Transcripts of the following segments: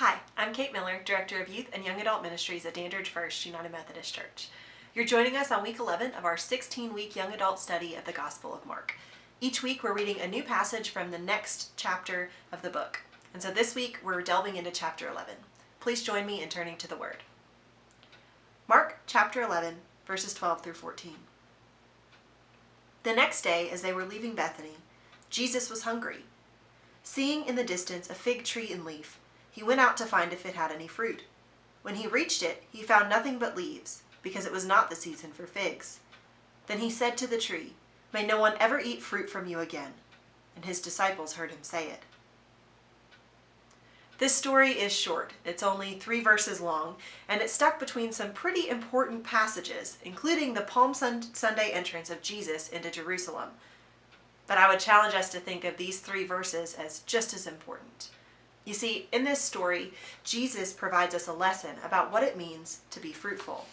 Hi, I'm Kate Miller, Director of Youth and Young Adult Ministries at Dandridge First United Methodist Church. You're joining us on week 11 of our 16-week young adult study of the Gospel of Mark. Each week we're reading a new passage from the next chapter of the book. And so this week we're delving into chapter 11. Please join me in turning to the Word. Mark chapter 11, verses 12 through 14. The next day, as they were leaving Bethany, Jesus was hungry. Seeing in the distance a fig tree in leaf, he went out to find if it had any fruit. When he reached it, he found nothing but leaves, because it was not the season for figs. Then he said to the tree, "May no one ever eat fruit from you again." And his disciples heard him say it. This story is short. It's only 3 verses long, and it's stuck between some pretty important passages, including the Palm Sunday entrance of Jesus into Jerusalem. But I would challenge us to think of these 3 verses as just as important. You see, in this story, Jesus provides us a lesson about what it means to be fruitful.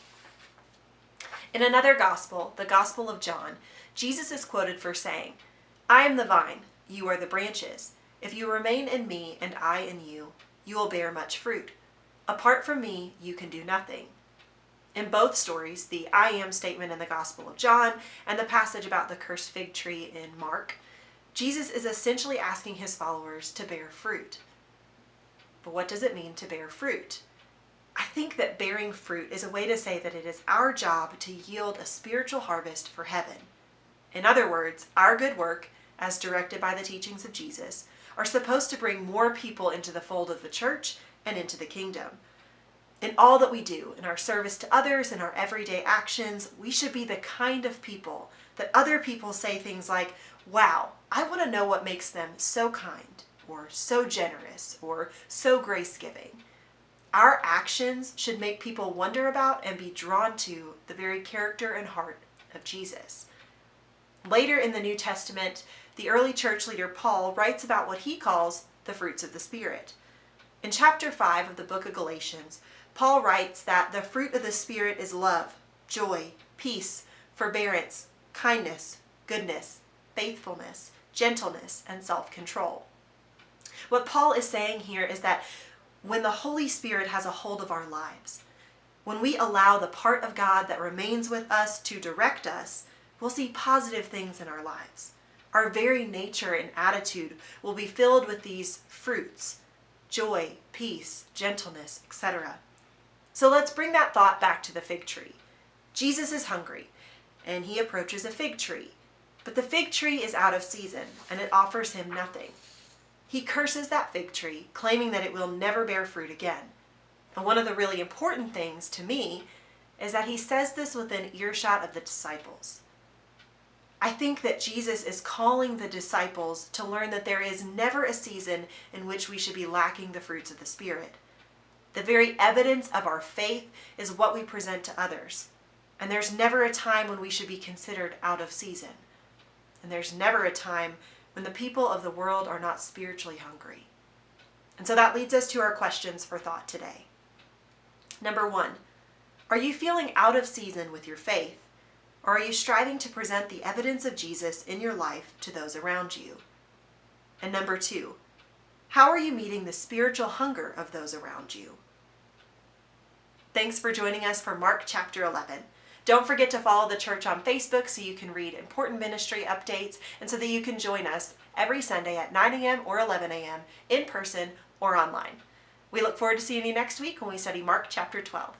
In another gospel, the Gospel of John, Jesus is quoted for saying, "I am the vine, you are the branches. If you remain in me and I in you, you will bear much fruit. Apart from me, you can do nothing." In both stories, the I am statement in the Gospel of John and the passage about the cursed fig tree in Mark, Jesus is essentially asking his followers to bear fruit. But what does it mean to bear fruit? I think that bearing fruit is a way to say that it is our job to yield a spiritual harvest for heaven. In other words, our good work, as directed by the teachings of Jesus, are supposed to bring more people into the fold of the church and into the kingdom. In all that we do, in our service to others, in our everyday actions, we should be the kind of people that other people say things like, "Wow, I want to know what makes them so kind, or so generous, or so grace-giving." Our actions should make people wonder about and be drawn to the very character and heart of Jesus. Later in the New Testament, the early church leader Paul writes about what he calls the fruits of the Spirit. In chapter 5 of the book of Galatians, Paul writes that the fruit of the Spirit is love, joy, peace, forbearance, kindness, goodness, faithfulness, gentleness, and self-control. What Paul is saying here is that when the Holy Spirit has a hold of our lives, when we allow the part of God that remains with us to direct us, we'll see positive things in our lives. Our very nature and attitude will be filled with these fruits: joy, peace, gentleness, etc. So let's bring that thought back to the fig tree. Jesus is hungry, and he approaches a fig tree. But the fig tree is out of season, and it offers him nothing. He curses that fig tree, claiming that it will never bear fruit again. And one of the really important things to me is that he says this within earshot of the disciples. I think that Jesus is calling the disciples to learn that there is never a season in which we should be lacking the fruits of the Spirit. The very evidence of our faith is what we present to others. And there's never a time when we should be considered out of season. And there's never a time when the people of the world are not spiritually hungry. And so that leads us to our questions for thought today. Number 1, are you feeling out of season with your faith? Or are you striving to present the evidence of Jesus in your life to those around you? And number 2, how are you meeting the spiritual hunger of those around you? Thanks for joining us for Mark chapter 11. Don't forget to follow the church on Facebook so you can read important ministry updates and so that you can join us every Sunday at 9 a.m. or 11 a.m. in person or online. We look forward to seeing you next week when we study Mark chapter 12.